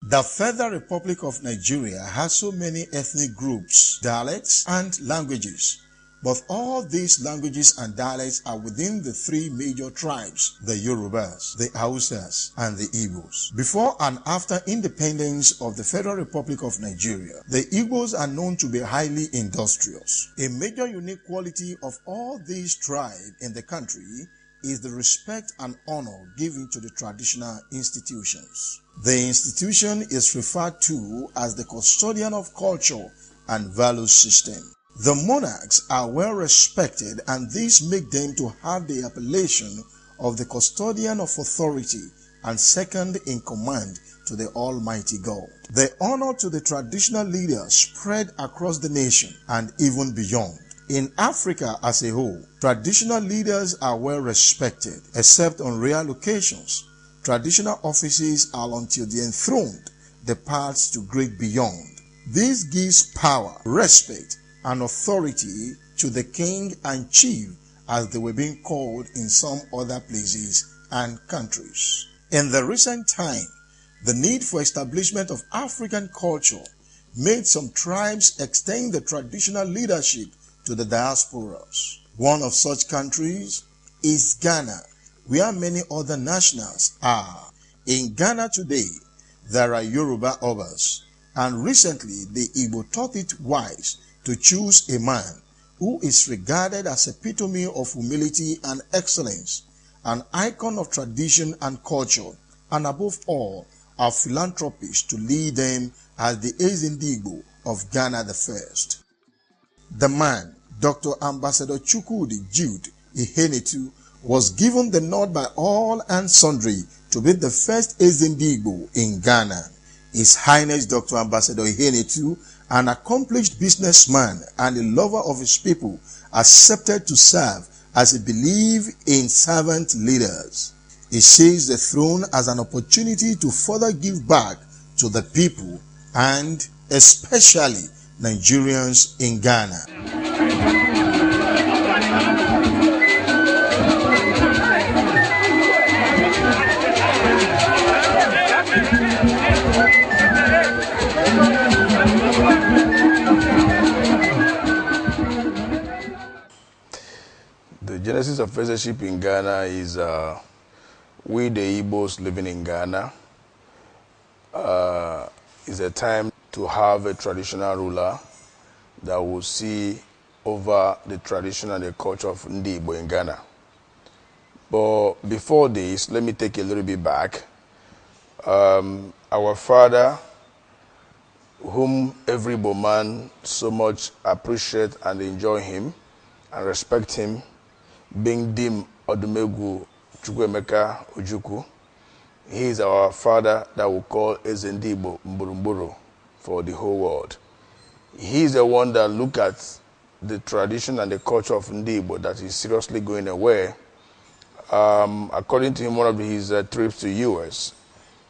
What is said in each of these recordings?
The Federal Republic of Nigeria has so many ethnic groups, dialects, and languages. But all these languages and dialects are within the three major tribes, the Yorubas, the Hausas, and the Igbos. Before and after independence of the Federal Republic of Nigeria, the Igbos are known to be highly industrious. A major unique quality of all these tribes in the country is the respect and honor given to the traditional institutions. The institution is referred to as the custodian of culture and value system. The monarchs are well respected, and this makes them to have the appellation of the custodian of authority and second in command to the Almighty God. The honor to the traditional leaders spread across the nation and even beyond. In Africa as a whole, traditional leaders are well respected, except on rare occasions. Traditional offices are until the enthroned departs to great beyond. This gives power, respect, and authority to the king and chief, as they were being called in some other places and countries. In the recent time, the need for establishment of African culture made some tribes extend the traditional leadership to the diasporas. One of such countries is Ghana, where many other nationals are. In Ghana today, there are Yoruba Obas, and recently the Igbo thought it wise to choose a man who is regarded as epitome of humility and excellence, an icon of tradition and culture, and above all, a philanthropist to lead them as the Eze Igbo of Ghana the first. The man, Dr. Ambassador Chukwudi Jude Ihenetu, was given the nod by all and sundry to be the first Eze Igbo in Ghana. His Highness Dr. Ambassador Ihenetu, an accomplished businessman and a lover of his people, accepted to serve as he believed in servant leaders. He sees the throne as an opportunity to further give back to the people and especially Nigerians in Ghana. The genesis of censorship in Ghana is we the Igbos living in Ghana is a time to have a traditional ruler that will see over the tradition and the culture of Ndi Igbo in Ghana. But before this, let me take a little bit back. Our father, whom every Igbo man so much appreciate and enjoy him and respect him, being Dim Odumegwu Chukwuemeka Ojukwu, he is our father that we call Eze Igbo Mburumburu for the whole world. He is the one that look at the tradition and the culture of Ndi Igbo that is seriously going away. According to him, one of his trips to US,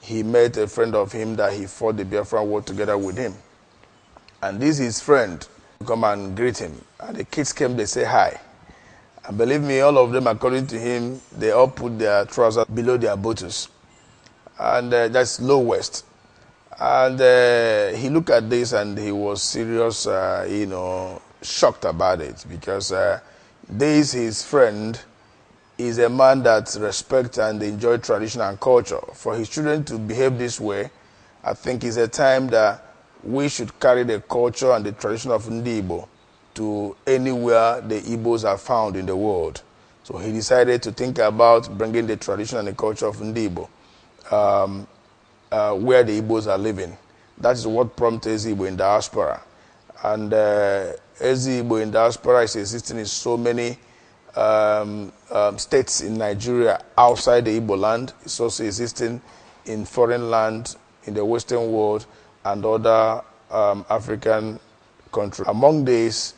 he met a friend of him that he fought the Biafran war together with him. And this is his friend come and greet him. And the kids came, they say hi. And believe me, all of them, according to him, they all put their trousers below their boots. And that's low waist. And he looked at this and he was serious, shocked about it. Because this, his friend, is a man that respects and enjoys tradition and culture. For his children to behave this way, I think is a time that we should carry the culture and the tradition of Ndi Igbo to anywhere the Igbos are found in the world. So he decided to think about bringing the tradition and the culture of Ndi Igbo where the Igbos are living. That is what prompted Eze Igbo in diaspora. And Eze Igbo in diaspora is existing in so many states in Nigeria outside the Igbo land. It's also existing in foreign land in the Western world and other African countries. Among these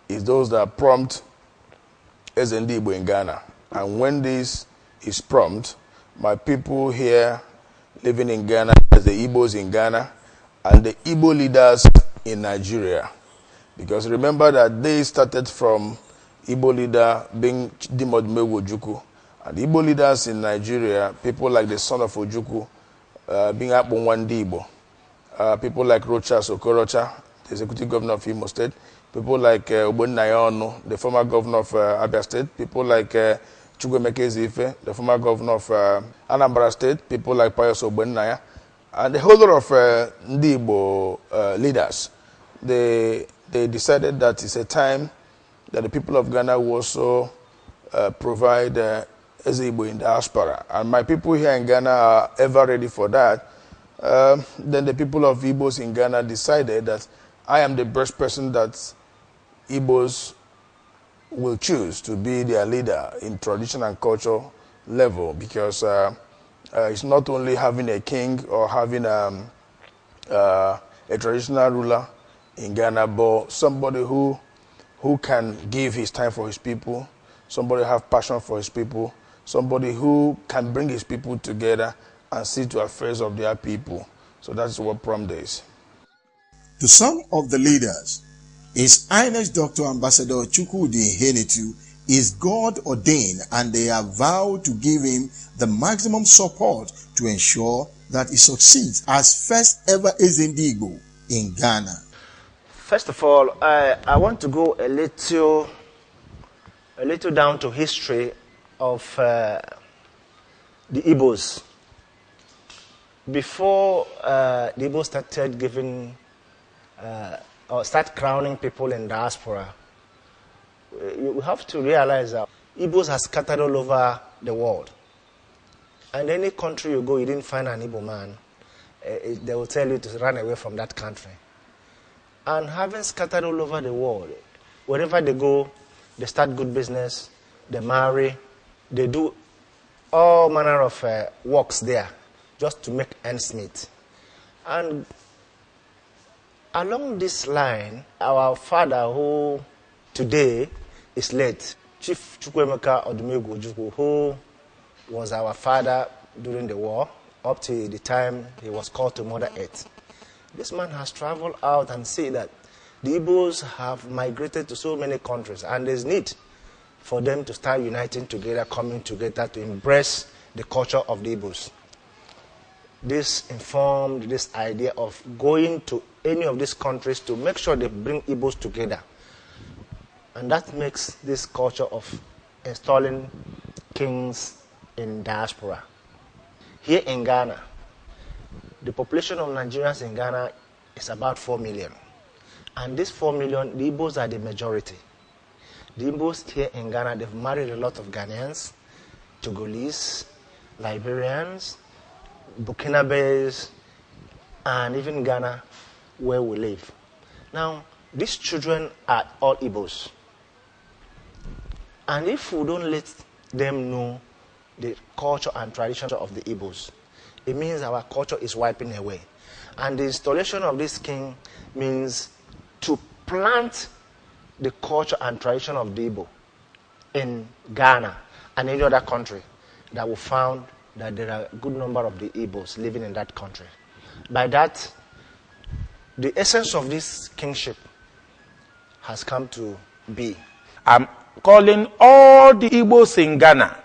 is those that prompt Eze Igbo in Ghana. And when this is prompt, my people here living in Ghana, as the Igbos in Ghana, and the Igbo leaders in Nigeria. Because remember that they started from Igbo leader being Dimodumegwu Ojukwu, and Igbo leaders in Nigeria, people like the son of Ojukwu, being Akbonwa Ndi Igbo. people like Rochas Okorocha, the executive governor of Imo State, people like Ogbonnaya, the former governor of Abia State, people like Chukwuemeka Eze, the former governor of Anambra State, people like Pius Ogbonnaya, and the whole lot of Ndi Igbo leaders. They decided that it's a time that the people of Ghana will also provide Eze Igbo in diaspora. And my people here in Ghana are ever ready for that. Then the people of Igbos in Ghana decided that I am the best person that Igbos will choose to be their leader in tradition and culture level, because it's not only having a king or having a traditional ruler in Ghana, but somebody who can give his time for his people, somebody have passion for his people, somebody who can bring his people together and see to affairs of their people. So that's what Prompted is. To some of the leaders, His Highness Dr. Ambassador Chukwudi Henitu is God ordained, and they have vowed to give him the maximum support to ensure that he succeeds as first ever Eze Igbo in Ghana. First of all, I want to go a little down to history of the Igbos. Before the Igbos started giving or start crowning people in diaspora, you have to realize that Igbos are scattered all over the world. And any country you go, you didn't find an Igbo man, they will tell you to run away from that country. And having scattered all over the world, wherever they go, they start good business, they marry, they do all manner of works there just to make ends meet. And along this line, our father, who today is late, Chief Chukwuemeka Odumegwu Ojukwu, who was our father during the war, up to the time he was called to Mother Earth. This man has traveled out and seen that the Igbos have migrated to so many countries, and there's need for them to start uniting together, coming together to embrace the culture of the Igbos. This informed this idea of going to any of these countries to make sure they bring Igbos together. And that makes this culture of installing kings in diaspora. Here in Ghana, the population of Nigerians in Ghana is about 4 million. And this 4 million, the Igbos are the majority. The Igbos here in Ghana, they've married a lot of Ghanaians, Togolese, Liberians, Burkinabes, and even Ghana, where we live. Now, these children are all Igbos. And if we don't let them know the culture and tradition of the Igbos, it means our culture is wiping away. And the installation of this king means to plant the culture and tradition of the Igbo in Ghana and any other country that we found that there are a good number of the Igbos living in that country. By that, the essence of this kingship has come to be. I'm calling all the Igbos in Ghana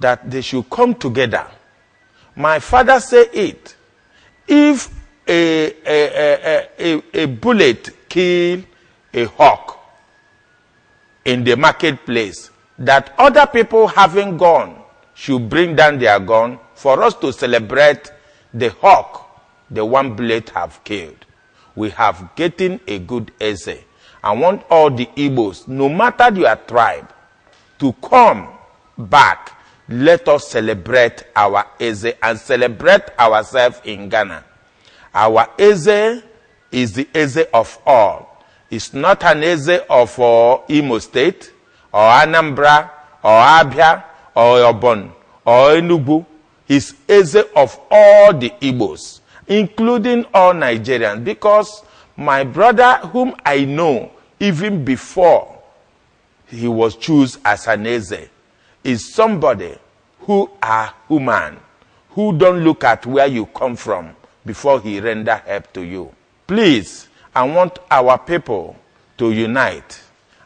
that they should come together. My father said it. If a bullet kill a hawk in the marketplace, that other people having gone should bring down their gun for us to celebrate the hawk the one bullet have killed. We have getting a good Eze. I want all the Igbos, no matter your tribe, to come back. Let us celebrate our Eze and celebrate ourselves in Ghana. Our Eze is the Eze of all. It's not an Eze of Imo State, or Anambra, or Abia, or Obon, or Enugu. It's Eze of all the Igbos, including all Nigerians, because my brother, whom I know even before he was chosen as an Eze, is somebody who are human, who don't look at where you come from before he render help to you. Please, I want our people to unite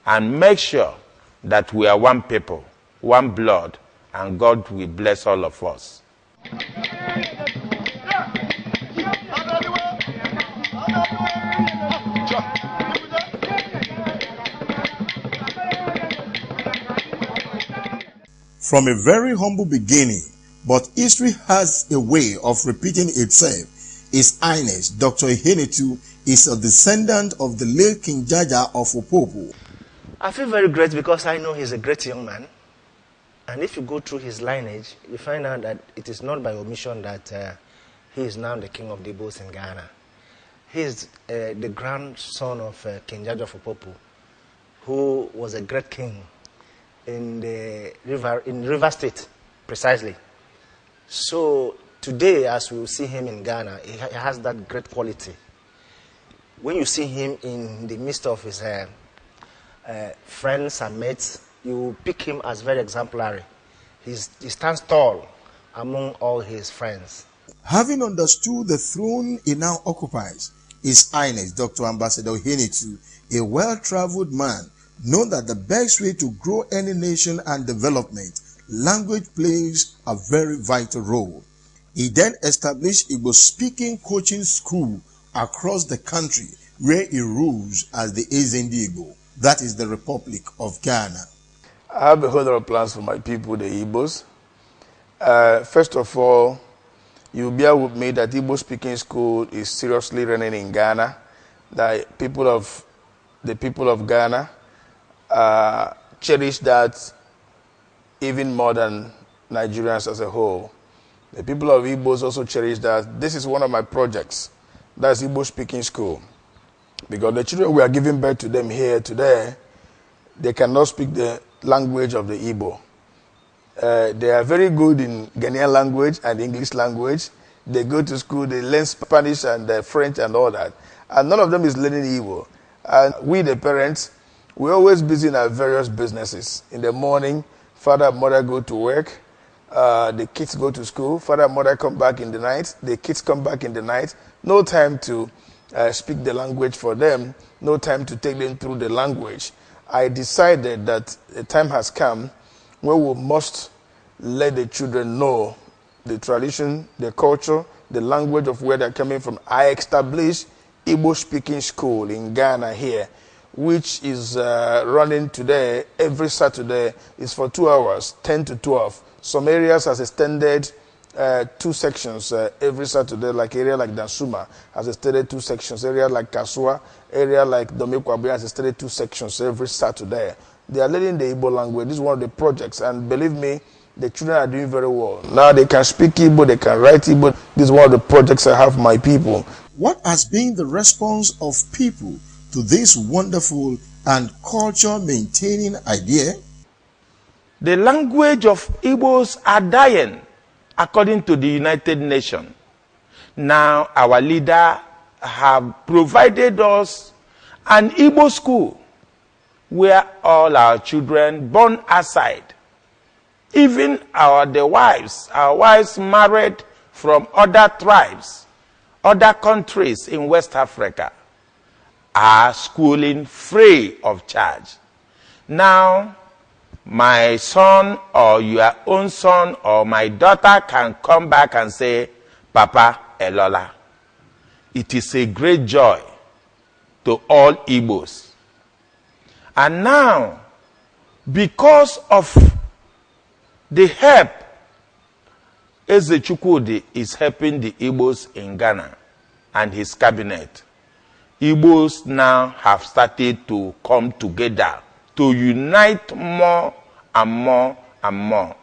and make sure that we are one people, one blood, and God will bless all of us. From a very humble beginning, but history has a way of repeating itself. His Highness Dr. Ihenitu is a descendant of the late King Jaja of Opopo. I feel very great because I know he's a great young man. And if you go through his lineage, you find out that it is not by omission that he is now the king of the Igbos in Ghana. He is the grandson of King Jaja of Opopo, who was a great king in River State, precisely. So today, as we will see him in Ghana, he has that great quality. When you see him in the midst of his friends and mates, you pick him as very exemplary. He stands tall among all his friends. Having understood the throne he now occupies, His Highness Dr. Ambassador Ihenitu, a well-traveled man, knows that the best way to grow any nation and development, language plays a very vital role. He then established Igbo-speaking coaching school across the country where he rules as the Eze Igbo. That is the Republic of Ghana. I have a whole lot of plans for my people, the Igbos. First of all, you'll bear with me that Igbo speaking school is seriously running in Ghana. The people of Ghana cherish that even more than Nigerians as a whole. The people of Igbos also cherish that. This is one of my projects. That's Igbo speaking school. Because the children we are giving birth to them here today, they cannot speak the language of the Igbo. They are very good in Ghanaian language and English language. They go to school, they learn Spanish and French and all that. And none of them is learning Igbo. And we, the parents, we're always busy in our various businesses. In the morning, father and mother go to work. The kids go to school. Father and mother come back in the night. The kids come back in the night. No time to speak the language for them. No time to take them through the language. I decided that the time has come where we must let the children know the tradition, the culture, the language of where they're coming from. I established Igbo speaking school in Ghana here, which is running today, every Saturday, is for 2 hours, 10 to 12. Some areas has extended 2 sections every Saturday, like area like Dansuma has extended 2 sections, area like Kasua, area like Domekwabe has extended 2 sections every Saturday. They are learning the Igbo language. This is one of the projects, and believe me, the children are doing very well. Now they can speak Igbo, they can write Igbo. This is one of the projects I have for my people. What has been the response of people to this wonderful and culture-maintaining idea? The language of Igbos are dying, according to the United Nations. Now our leader have provided us an Igbo school where all our children born aside, even our wives married from other tribes, other countries in West Africa, are schooling free of charge. Now, my son or your own son or my daughter can come back and say, Papa Elola. It is a great joy to all Igbos. And now, because of the help, Eze Chukwudi is helping the Igbos in Ghana and his cabinet. Igbos now have started to come together to unite more and more and more.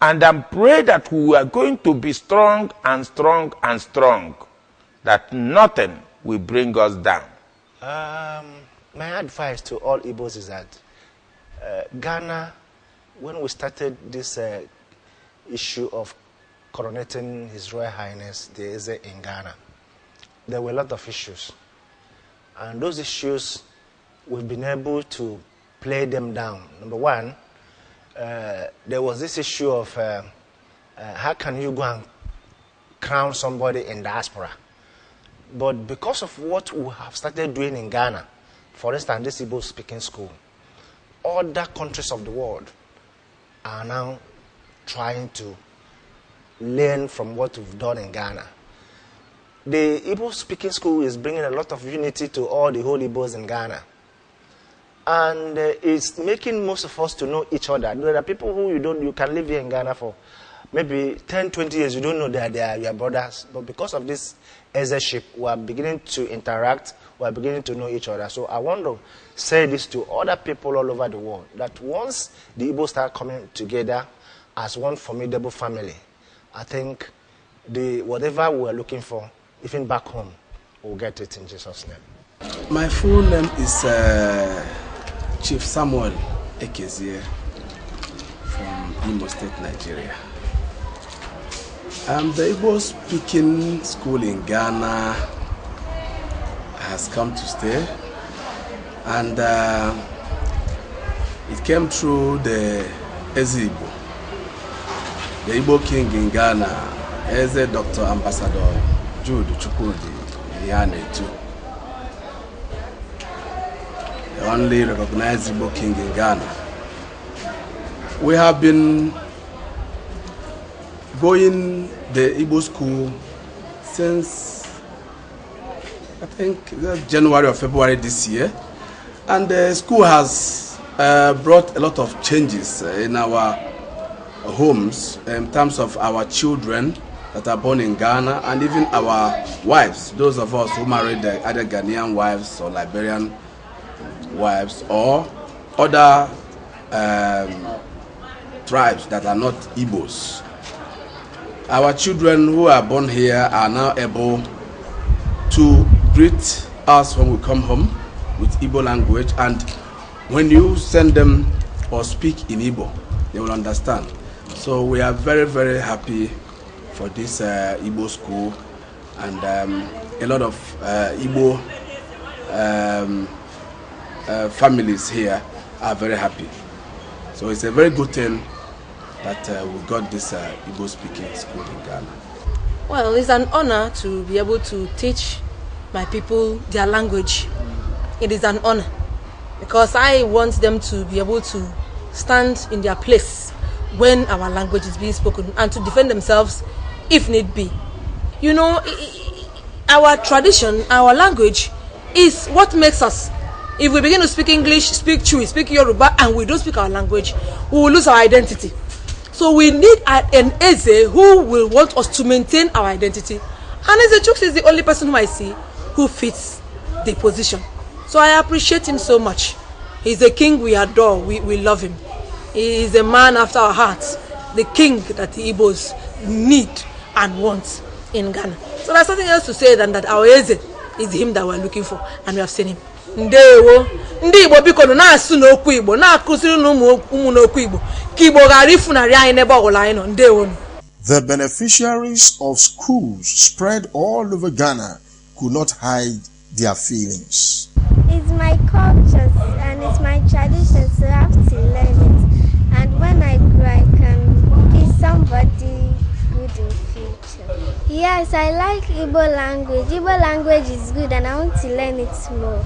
And I pray that we are going to be strong and strong and strong, that nothing will bring us down. My advice to all Igbos is that Ghana, when we started this issue of coronating His Royal Highness the Eze in Ghana, there were a lot of issues. And those issues, we've been able to play them down. Number one, there was this issue of how can you go and crown somebody in diaspora? But because of what we have started doing in Ghana, for instance, this Igbo speaking school, other countries of the world are now trying to learn from what we've done in Ghana. The Igbo speaking school is bringing a lot of unity to all the whole Igbos in Ghana. And it's making most of us to know each other. There are people who you can live here in Ghana for maybe 10, 20 years. You don't know that they are your brothers. But because of this Ezeship, we are beginning to interact. We are beginning to know each other. So I want to say this to other people all over the world, that once the Igbos start coming together as one formidable family, I think whatever we are looking for, even back home, we'll get it in Jesus' name. My full name is Chief Samuel Ekezie from Imo State, Nigeria. The Igbo speaking school in Ghana has come to stay, and it came through the Eze Igbo, the Igbo king in Ghana, Eze Dr. Ambassador Jude Chukwudi Yanetu, the only recognized Igbo king in Ghana. We have been going the Igbo school since I think January or February this year, and the school has brought a lot of changes in our homes in terms of our children that are born in Ghana, and even our wives, those of us who married either Ghanaian wives or Liberian wives or other tribes that are not Igbos. Our children who are born here are now able to greet us when we come home with Igbo language, and when you send them or speak in Igbo, they will understand. So we are very, very happy for this Igbo school, and a lot of Igbo families here are very happy. So it's a very good thing that we got this Igbo speaking school in Ghana. Well, it's an honor to be able to teach my people their language. It is an honor because I want them to be able to stand in their place when our language is being spoken and to defend themselves if need be. You know, our tradition, our language is what makes us. If we begin to speak English, speak Chui, speak Yoruba, and we don't speak our language, we will lose our identity. So we need an Eze who will want us to maintain our identity. And Eze Chooks is the only person who I see who fits the position. So I appreciate him so much. He's a king we adore, we love him. He is a man after our hearts, the king that the Igbos need and want in Ghana. So there's nothing else to say than that our Eze is him that we're looking for, and we have seen him. Ndewo ndị Igbo biko na-asụ n'okwu Igbo na-akụziri ụmụ n'okwu Igbo ka Igbo ghara ifunarị anyị n'ebe ọbụla anyị nọ. Ndewo. The beneficiaries of schools spread all over Ghana could not hide their feelings. It's my culture and it's my tradition, so I have to learn it. And when I grow, I can be somebody good in future. Yes, I like Igbo language. Igbo language is good and I want to learn it more.